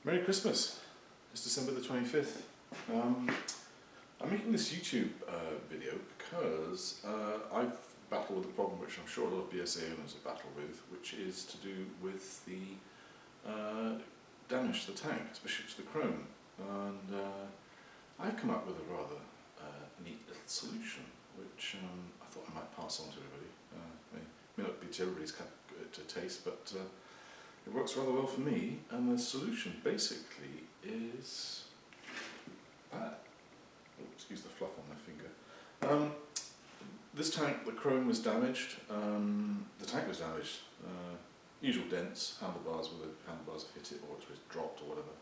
Merry Christmas. It's December the 25th. I'm making this YouTube video because I've battled with a problem which I'm sure a lot of BSA owners have battled with, which is to do with the damage to the tank, especially to the chrome. And I've come up with a rather neat little solution which I thought I might pass on to everybody. May not be to everybody's cup to taste, but it works rather well for me, and the solution basically is that. Oh, excuse the fluff on my finger. This tank, the chrome was damaged, the tank was damaged, usual dents, handlebars where the handlebars have hit it or it was dropped or whatever.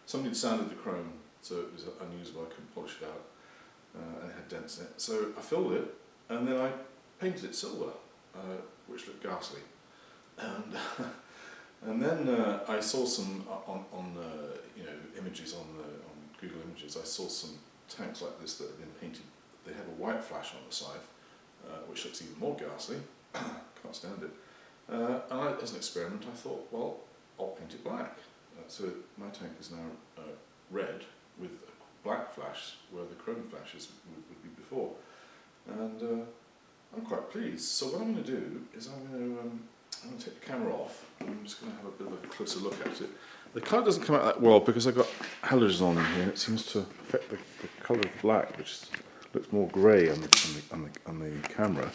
Somebody had sanded the chrome so it was unusable, I couldn't polish it out, and it had dents in it. So I filled it and then I painted it silver, which looked ghastly. And then I saw some on images on Google Images. I saw some tanks like this that had been painted. They have a white flash on the side, which looks even more ghastly. Can't stand it. And as an experiment, I thought, well, I'll paint it black. So my tank is now red with a black flash, where the chrome flashes would be before. And I'm quite pleased. So what I'm going to do is I'm going to take the camera off. I'm just going to have a bit of a closer look at it. The colour doesn't come out that well because I've got halogens on in here. It seems to affect the colour of the black, which looks more grey on the camera.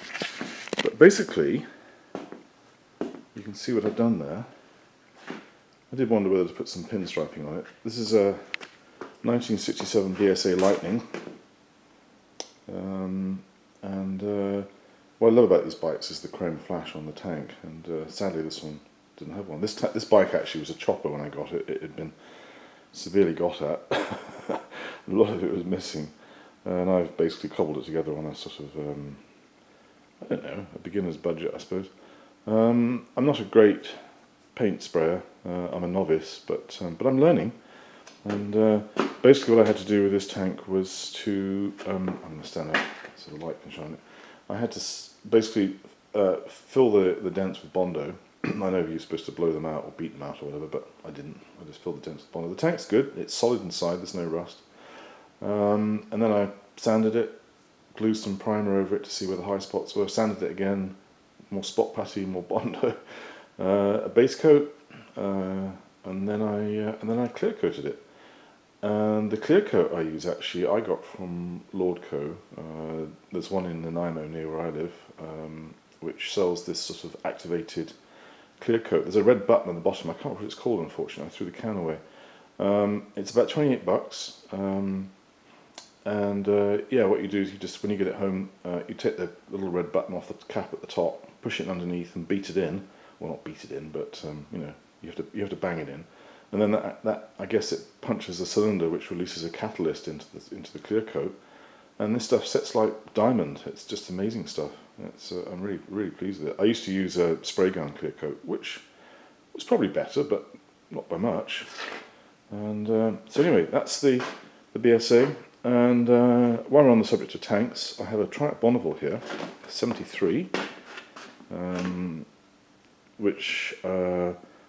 But basically, you can see what I've done there. I did wonder whether to put some pinstriping on it. This is a 1967 BSA Lightning. What I love about these bikes is the chrome flash on the tank, and sadly this one didn't have one. This bike actually was a chopper when I got it. It had been severely got at. A lot of it was missing, and I've basically cobbled it together on a sort of, I don't know, a beginner's budget, I suppose. I'm not a great paint sprayer. I'm a novice, but I'm learning. And basically what I had to do with this tank was to, I'm going to stand up so the light can shine it. I had to basically fill the dents with Bondo. I know you're supposed to blow them out or beat them out or whatever, but I didn't. I just filled the dents with Bondo. The tank's good, it's solid inside, there's no rust. And then I sanded it, glued some primer over it to see where the high spots were, sanded it again, more spot putty, more Bondo, a base coat, and then I clear coated it. And the clear coat I use, actually, I got from Lordco. There's one in Nanaimo near where I live, which sells this sort of activated clear coat. There's a red button at the bottom. I can't remember what it's called, unfortunately. I threw the can away. It's about $28. Yeah, what you do is you just, when you get it home, you take the little red button off the cap at the top, push it underneath, and beat it in. Well, not beat it in, but you have to bang it in. And then that I guess it punches a cylinder which releases a catalyst into the clear coat, and this stuff sets like diamond. It's just amazing stuff. I'm really pleased with it. I used to use a spray gun clear coat, which was probably better, but not by much. And so anyway, that's the BSA. And while we're on the subject of tanks, I have a Triumph Bonneville here, 73, which.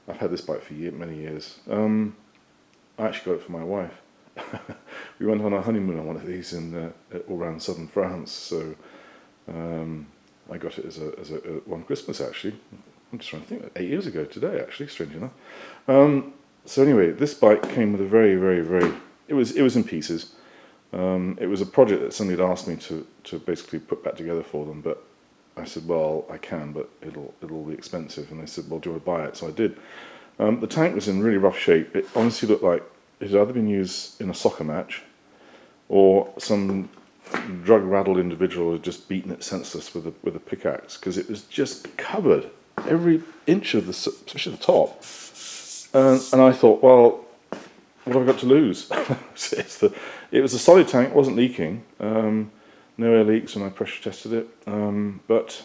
I've had this bike for many years. I actually got it for my wife. We went on a honeymoon on one of these all around southern France, so I got it as a one Christmas actually. I'm just trying to think, 8 years ago today actually, strange enough. So anyway, this bike came with a very, it was in pieces. It was a project that somebody had asked me to basically put back together for them, but I said, well, I can, but it'll be expensive. And they said, well, do you want to buy it? So I did. The tank was in really rough shape. It honestly looked like it had either been used in a soccer match or some drug-raddled individual had just beaten it senseless with a pickaxe, because it was just covered, every inch of especially the top. And I thought, well, what have I got to lose? It was a solid tank, it wasn't leaking. No air leaks when I pressure tested it, but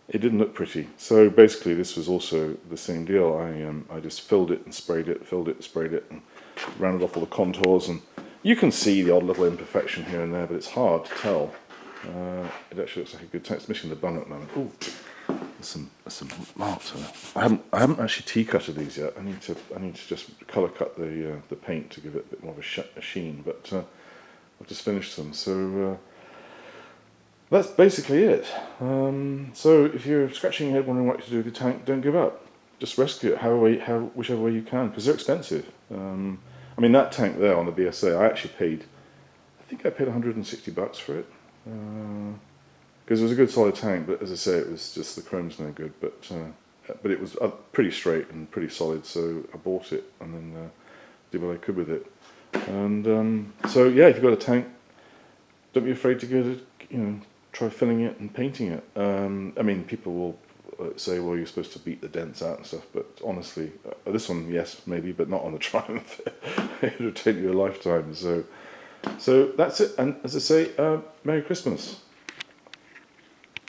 it didn't look pretty. So basically this was also the same deal. I just filled it and sprayed it, filled it, sprayed it, and rounded off all the contours. And you can see the odd little imperfection here and there, but it's hard to tell. It actually looks like a good tank. It's missing the bung at the moment. Ooh. some marks on it. I haven't actually tea cutted these yet. I need to just colour cut the paint to give it a bit more of a sheen. But I've just finished them, so that's basically it. So if you're scratching your head wondering what to do with your tank, don't give up. Just rescue it whichever way you can, because they're expensive. I mean, that tank there on the BSA, I think I paid $160 for it. Because it was a good solid tank, but as I say, it was just the chrome's no good. But it was pretty straight and pretty solid, so I bought it and then did what I could with it. And so yeah, if you've got a tank, don't be afraid to go to try filling it and painting it. I mean, people will say, well, you're supposed to beat the dents out and stuff, but honestly, this one, yes, maybe, but not on the Triumph. It'll take you a lifetime. So that's it. And as I say, Merry Christmas.